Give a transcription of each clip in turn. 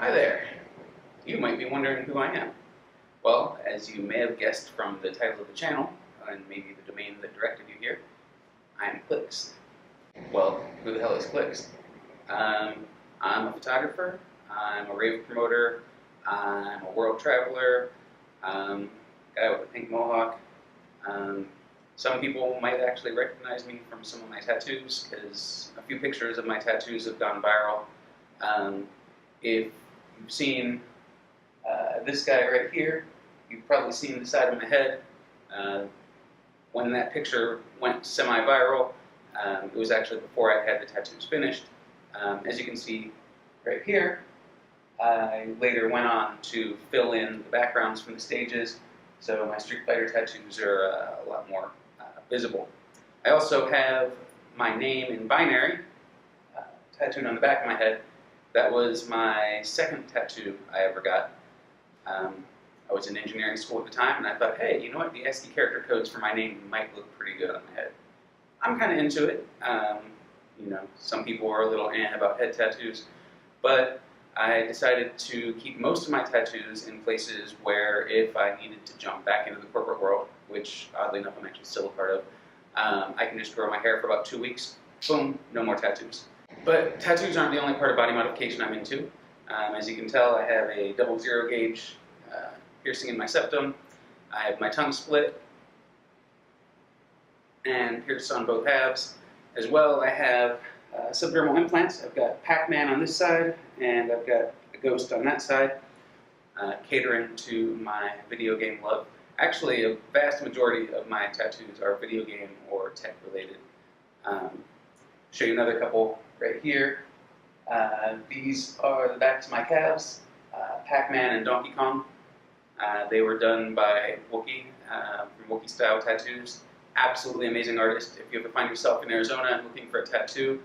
Hi there. You might be wondering who I am. Well, as you may have guessed from the title of the channel, and maybe the domain that directed you here, I am Clicks. Well, who the hell is Clicks? I'm a photographer, I'm a rave promoter, I'm a world traveler, guy with a pink mohawk. Some people might actually recognize me from some of my tattoos, because a few pictures of my tattoos have gone viral. If you've seen this guy right here, you've probably seen the side of my head. When that picture went semi-viral, it was actually before I had the tattoos finished. As you can see right here, I later went on to fill in the backgrounds from the stages, so my Street Fighter tattoos are a lot more visible. I also have my name in binary tattooed on the back of my head. That was my second tattoo I ever got. I was in engineering school at the time, and I thought, hey, you know what? The ASCII character codes for my name might look pretty good on my head. I'm kind of into it. Some people are a little about head tattoos, but I decided to keep most of my tattoos in places where if I needed to jump back into the corporate world, which oddly enough I'm actually still a part of, I can just grow my hair for about 2 weeks, boom, no more tattoos. But tattoos aren't the only part of body modification I'm into. As you can tell, I have a double 0 gauge piercing in my septum. I have my tongue split and pierced on both halves. As well, I have subdermal implants. I've got Pac-Man on this side, and I've got a ghost on that side, catering to my video game love. Actually, a vast majority of my tattoos are video game or tech related. Show you another couple right here. These are the backs of my calves, Pac-Man and Donkey Kong. They were done by Wookie from Wookie Style Tattoos. Absolutely amazing artist. If you ever find yourself in Arizona and looking for a tattoo,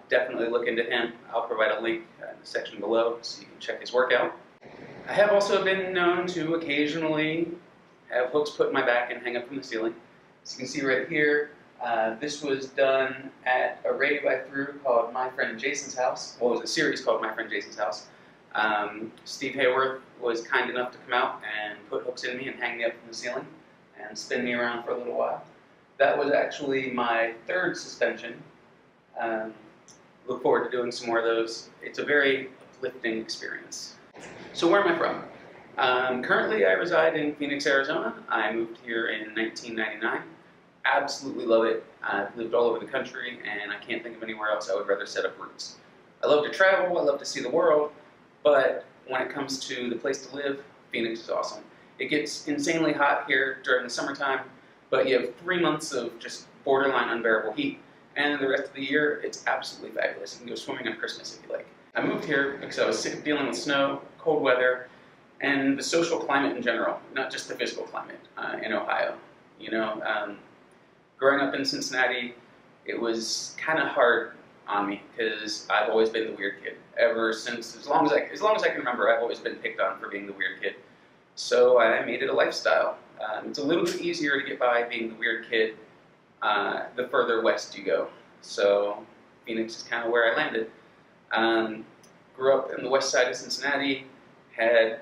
definitely look into him. I'll provide a link in the section below so you can check his work out. I have also been known to occasionally have hooks put in my back and hang up from the ceiling. As you can see right here, this was done at a rave I threw called My Friend Jason's House. Well, it was a series called My Friend Jason's House. Steve Hayworth was kind enough to come out and put hooks in me and hang me up from the ceiling and spin me around for a little while. That was actually my third suspension. Look forward to doing some more of those. It's a very uplifting experience. So where am I from? Currently I reside in Phoenix, Arizona. I moved here in 1999. Absolutely love it. I've lived all over the country, and I can't think of anywhere else I would rather set up roots. I love to travel, I love to see the world, but when it comes to the place to live, Phoenix is awesome. It gets insanely hot here during the summertime, but you have 3 months of just borderline unbearable heat, and the rest of the year, it's absolutely fabulous. You can go swimming on Christmas if you like. I moved here because I was sick of dealing with snow, cold weather, and the social climate in general, not just the physical climate in Ohio. Growing up in Cincinnati, it was kind of hard on me because I've always been the weird kid. Ever since, as long as I can remember, I've always been picked on for being the weird kid. So I made it a lifestyle. It's a little bit easier to get by being the weird kid the further west you go. So Phoenix is kind of where I landed. Grew up in the west side of Cincinnati, had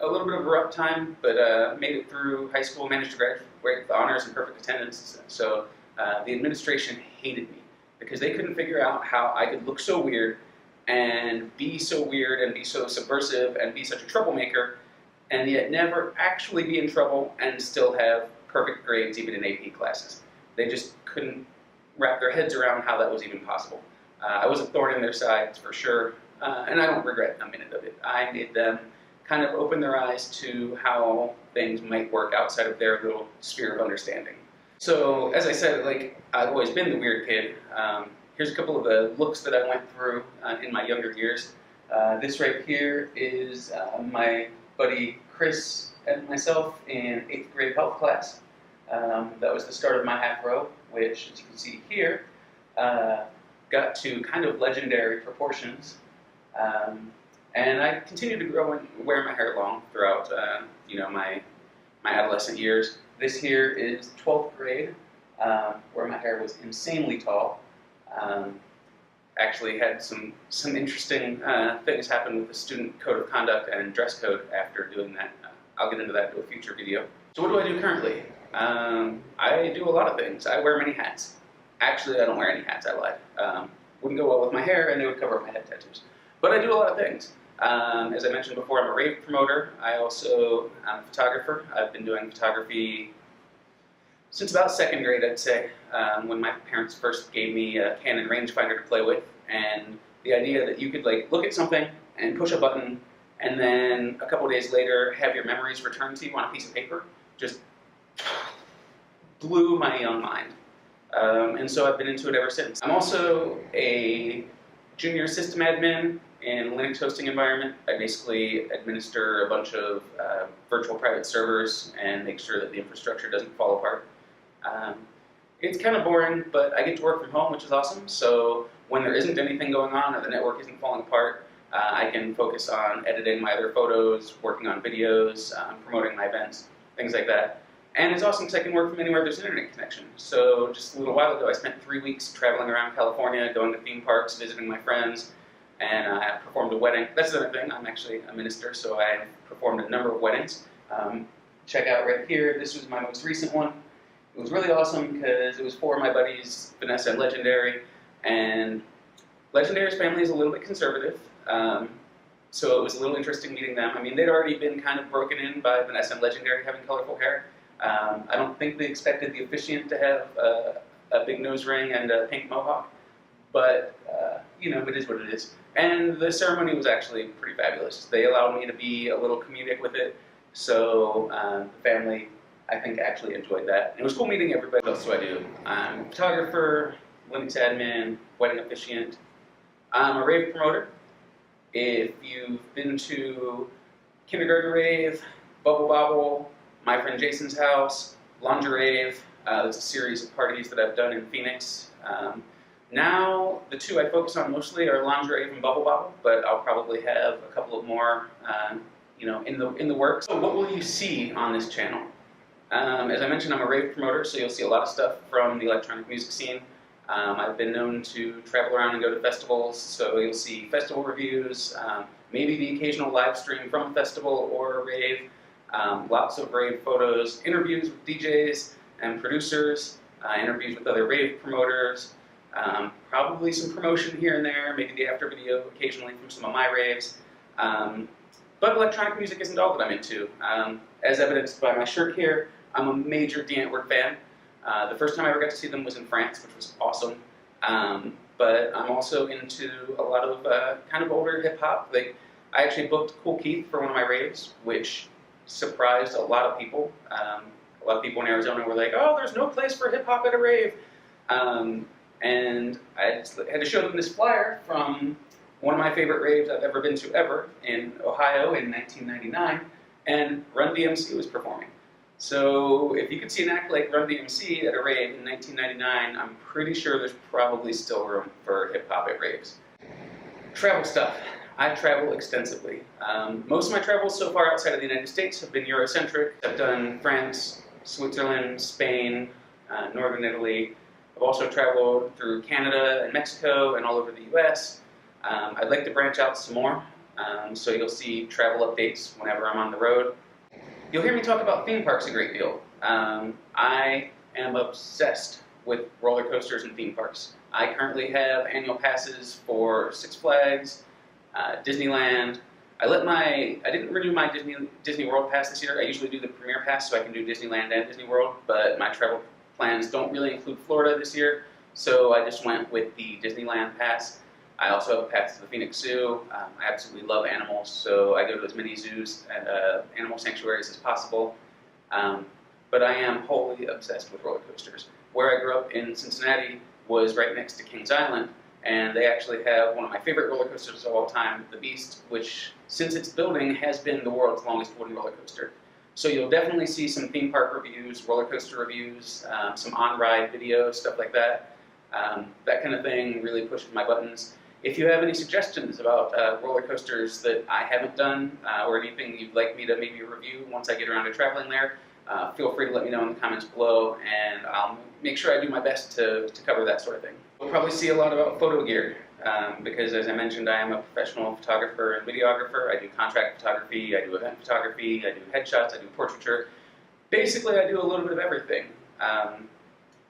a little bit of a rough time, but made it through high school, managed to graduate with honors and perfect attendance. So the administration hated me because they couldn't figure out how I could look so weird and be so weird and be so subversive and be such a troublemaker and yet never actually be in trouble and still have perfect grades even in AP classes. They just couldn't wrap their heads around how that was even possible. I was a thorn in their sides for sure, and I don't regret a minute of it. I made them kind of open their eyes to how things might work outside of their little sphere of understanding. So, as I said, I've always been the weird kid. Here's a couple of the looks that I went through in my younger years. This right here is my buddy Chris and myself in 8th grade health class. That was the start of my afro, which, as you can see here, got to kind of legendary proportions. And I continued to grow and wear my hair long throughout, my adolescent years. This here is 12th grade, where my hair was insanely tall. actually had some interesting things happen with the student code of conduct and dress code after doing that. I'll get into that in a future video. So what do I do currently? I do a lot of things. I wear many hats. Actually, I don't wear any hats, I lied. Wouldn't go well with my hair, and it would cover up my head tattoos. But I do a lot of things. As I mentioned before, I'm a rave promoter. I'm a photographer. I've been doing photography since about second grade, I'd say, when my parents first gave me a Canon rangefinder to play with, and the idea that you could like look at something and push a button, and then a couple days later have your memories returned to you on a piece of paper, just blew my young mind. And so I've been into it ever since. I'm also a junior system admin in a Linux hosting environment. I basically administer a bunch of virtual private servers and make sure that the infrastructure doesn't fall apart. It's kind of boring, but I get to work from home, which is awesome. So when there isn't anything going on or the network isn't falling apart, I can focus on editing my other photos, working on videos, promoting my events, things like that. And it's awesome because I can work from anywhere there's an internet connection. So just a little while ago, I spent 3 weeks traveling around California, going to theme parks, visiting my friends, and I performed a wedding. That's the other thing. I'm actually a minister, so I performed a number of weddings. Check out right here. This was my most recent one. It was really awesome because it was for my buddies Vanessa and Legendary, and Legendary's family is a little bit conservative, so it was a little interesting meeting them. I mean, they'd already been kind of broken in by Vanessa and Legendary having colorful hair. I don't think they expected the officiant to have a big nose ring and a pink mohawk, but you know, it is what it is. And the ceremony was actually pretty fabulous. They allowed me to be a little comedic with it, so the family, I think, actually enjoyed that. And it was cool meeting everybody. What else do I do? I'm a photographer, Linux admin, wedding officiant. I'm a rave promoter. If you've been to Kindergarten Rave, Bubble Bobble, My Friend Jason's House, Lingerave, there's a series of parties that I've done in Phoenix. Now, the two I focus on mostly are Lingerave and Bubble Bobble, but I'll probably have a couple of more, you know, in the works. So what will you see on this channel? As I mentioned, I'm a rave promoter, so you'll see a lot of stuff from the electronic music scene. I've been known to travel around and go to festivals, so you'll see festival reviews, maybe the occasional live stream from a festival or a rave, lots of rave photos, interviews with DJs and producers, interviews with other rave promoters, probably some promotion here and there, maybe the after video occasionally from some of my raves. But electronic music isn't all that I'm into. As evidenced by my shirt here, I'm a major Die Antwoord fan. The first time I ever got to see them was in France, which was awesome. But I'm also into a lot of kind of older hip-hop. Like, I actually booked Cool Keith for one of my raves, which surprised a lot of people. A lot of people in Arizona were like, oh, there's no place for hip-hop at a rave. And I just had to show them this flyer from one of my favorite raves I've ever been to ever in Ohio in 1999, and Run DMC was performing. So if you could see an act like Run DMC at a rave in 1999, I'm pretty sure there's probably still room for hip-hop at raves. Travel stuff. I travel extensively. Most of my travels so far outside of the United States have been Eurocentric. I've done France, Switzerland, Spain, Northern Italy. I've also traveled through Canada and Mexico and all over the US. I'd like to branch out some more, so you'll see travel updates whenever I'm on the road. You'll hear me talk about theme parks a great deal. I am obsessed with roller coasters and theme parks. I currently have annual passes for Six Flags, Disneyland. I didn't renew my Disney World pass this year. I usually do the Premier Pass so I can do Disneyland and Disney World, but my travel plans don't really include Florida this year, so I just went with the Disneyland pass. I also have a pass to the Phoenix Zoo. I absolutely love animals, so I go to as many zoos and animal sanctuaries as possible. But I am wholly obsessed with roller coasters. Where I grew up in Cincinnati was right next to Kings Island, and they actually have one of my favorite roller coasters of all time, the Beast, which, since its building, has been the world's longest wooden roller coaster. So you'll definitely see some theme park reviews, roller coaster reviews, some on-ride videos, stuff like that. That kind of thing really pushes my buttons. If you have any suggestions about roller coasters that I haven't done, or anything you'd like me to maybe review once I get around to traveling there, feel free to let me know in the comments below, and I'll make sure I do my best to cover that sort of thing. We'll probably see a lot about photo gear. because, as I mentioned, I am a professional photographer and videographer. I do contract photography, I do event photography, I do headshots, I do portraiture. Basically, I do a little bit of everything.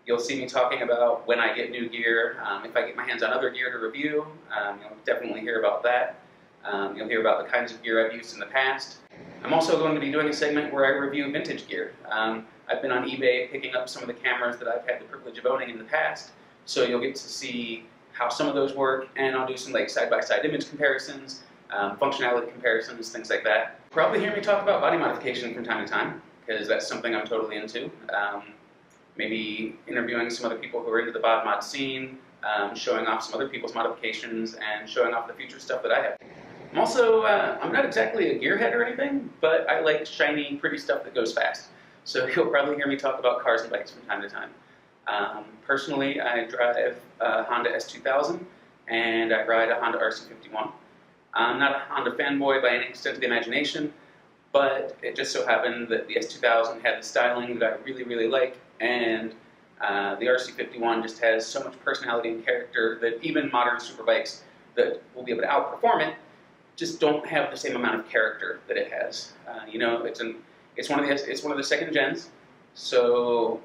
You'll see me talking about when I get new gear, if I get my hands on other gear to review. You'll definitely hear about that. You'll hear about the kinds of gear I've used in the past. I'm also going to be doing a segment where I review vintage gear. I've been on eBay picking up some of the cameras that I've had the privilege of owning in the past, so you'll get to see how some of those work, and I'll do some like side-by-side image comparisons, functionality comparisons, things like that. Probably hear me talk about body modification from time to time, because that's something I'm totally into. Maybe interviewing some other people who are into the bod mod scene, showing off some other people's modifications, and showing off the future stuff that I have. I'm also, I'm not exactly a gearhead or anything, but I like shiny, pretty stuff that goes fast. So you'll probably hear me talk about cars and bikes from time to time. Personally, I drive a Honda S2000, and I ride a Honda RC51. I'm not a Honda fanboy by any extent of the imagination, but it just so happened that the S2000 had the styling that I really, really like, and the RC51 just has so much personality and character that even modern superbikes that will be able to outperform it just don't have the same amount of character that it has. You know, it's one of the second gens, so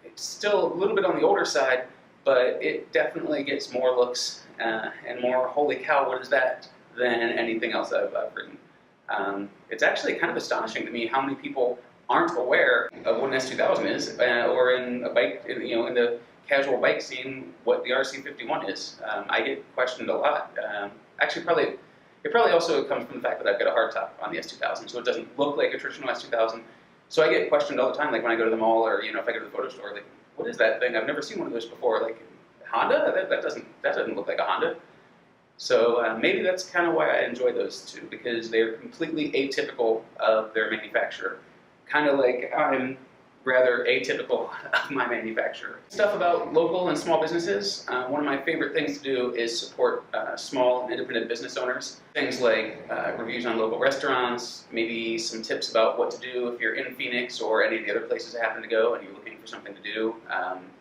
it's still a little bit on the older side, but it definitely gets more looks and more holy cow, what is that, than anything else I've ridden. It's actually kind of astonishing to me how many people aren't aware of what an S2000 is, or in a bike, you know, in the casual bike scene, what the RC51 is. I get questioned a lot. Actually, it probably also comes from the fact that I've got a hardtop on the S2000, so it doesn't look like a traditional S2000. So I get questioned all the time, like when I go to the mall, or you know, if I go to the photo store, like, what is that thing? I've never seen one of those before. Like, Honda? That doesn't look like a Honda. So maybe that's kind of why I enjoy those two, because they're completely atypical of their manufacturer. Kind of like I'm rather atypical of my manufacturer. Stuff about local and small businesses. One of my favorite things to do is support small and independent business owners. Things like reviews on local restaurants, maybe some tips about what to do if you're in Phoenix or any of the other places I happen to go and you're looking for something to do.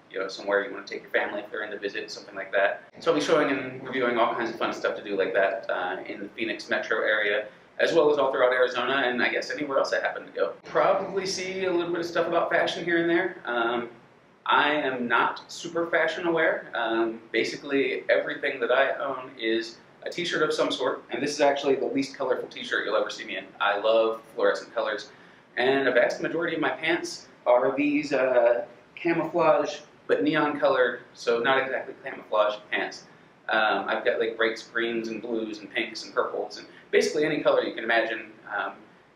You know, somewhere you want to take your family if they're in to visit, something like that. So I'll be showing and reviewing all kinds of fun stuff to do like that in the Phoenix metro area, as well as all throughout Arizona and I guess anywhere else I happen to go. Probably see a little bit of stuff about fashion here and there. I am not super fashion aware. Basically everything that I own is a t-shirt of some sort, and this is actually the least colorful t-shirt you'll ever see me in. I love fluorescent colors, and a vast majority of my pants are these camouflage but neon colored, so not exactly camouflage pants. I've got like bright greens and blues and pinks and purples and basically any color you can imagine.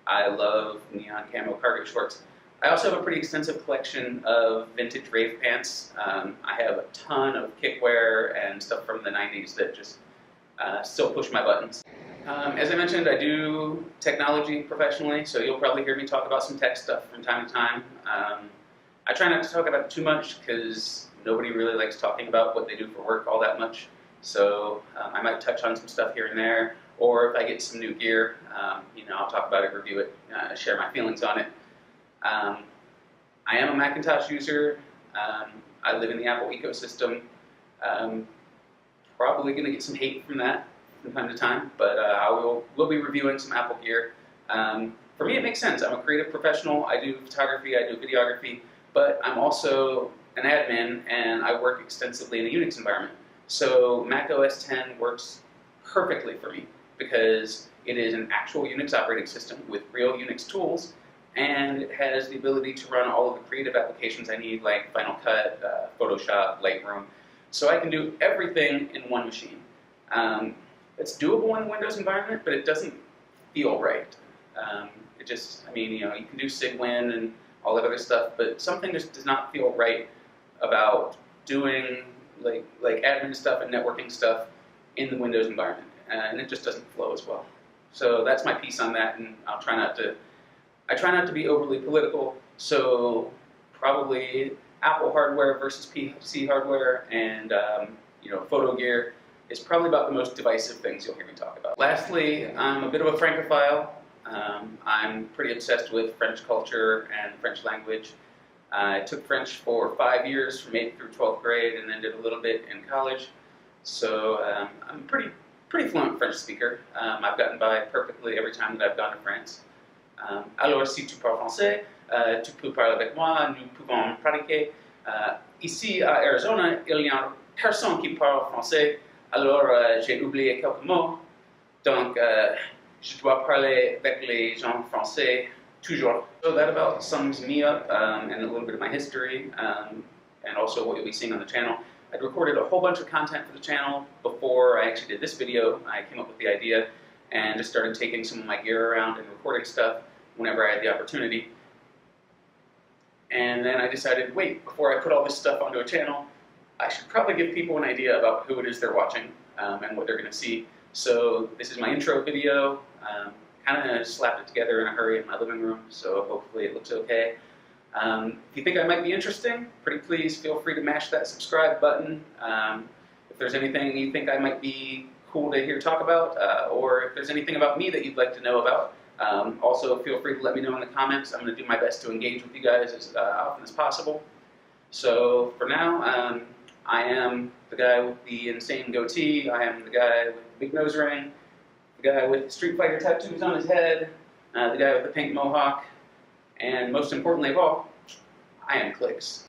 I love neon camo cargo shorts. I also have a pretty extensive collection of vintage rave pants. I have a ton of kickwear and stuff from the 90s that just still push my buttons. As I mentioned, I do technology professionally, so you'll probably hear me talk about some tech stuff from time to time. I try not to talk about it too much because nobody really likes talking about what they do for work all that much. So I might touch on some stuff here and there, or if I get some new gear, you know, I'll talk about it, review it, share my feelings on it. I am a Macintosh user. I live in the Apple ecosystem. Probably going to get some hate from that from time to time, but we'll be reviewing some Apple gear. For me, it makes sense. I'm a creative professional. I do photography, I do videography, but I'm also an admin, and I work extensively in a Unix environment. So Mac OS X works perfectly for me because it is an actual Unix operating system with real Unix tools, and it has the ability to run all of the creative applications I need, like Final Cut, Photoshop, Lightroom. So I can do everything in one machine. It's doable in the Windows environment, but it doesn't feel right. It just, I mean, you know, you can do SIGWin and all that other stuff, but something just does not feel right about doing like admin stuff and networking stuff in the Windows environment, and it just doesn't flow as well. So that's my piece on that, and I try not to be overly political. So probably Apple hardware versus PC hardware, and you know, photo gear is probably about the most divisive things you'll hear me talk about. Lastly, I'm a bit of a Francophile. I'm pretty obsessed with French culture and the French language. I took French for 5 years, from 8th through 12th grade, and then did a little bit in college. So I'm pretty fluent French speaker. I've gotten by perfectly every time that I've gone to France. Alors, si tu parles français, tu peux parler avec moi, nous pouvons pratiquer. Ici à Arizona, il n'y a personne qui parle français, alors j'ai oublié quelques mots. Donc, je dois parler avec les gens français toujours. So that about sums me up and a little bit of my history and also what you'll be seeing on the channel. I'd recorded a whole bunch of content for the channel before I actually did this video. I came up with the idea and just started taking some of my gear around and recording stuff whenever I had the opportunity. And then I decided, wait, before I put all this stuff onto a channel, I should probably give people an idea about who it is they're watching and what they're going to see. So this is my intro video. Kind of slapped it together in a hurry in my living room, so hopefully it looks okay. If you think I might be interesting, pretty please feel free to mash that subscribe button. If there's anything you think I might be cool to hear talk about, or if there's anything about me that you'd like to know about, also feel free to let me know in the comments. I'm going to do my best to engage with you guys as often as possible. So for now, I am the guy with the insane goatee, I am the guy with the big nose ring, the guy with Street Fighter tattoos on his head, the guy with the pink mohawk, and most importantly of all, I am Clicks.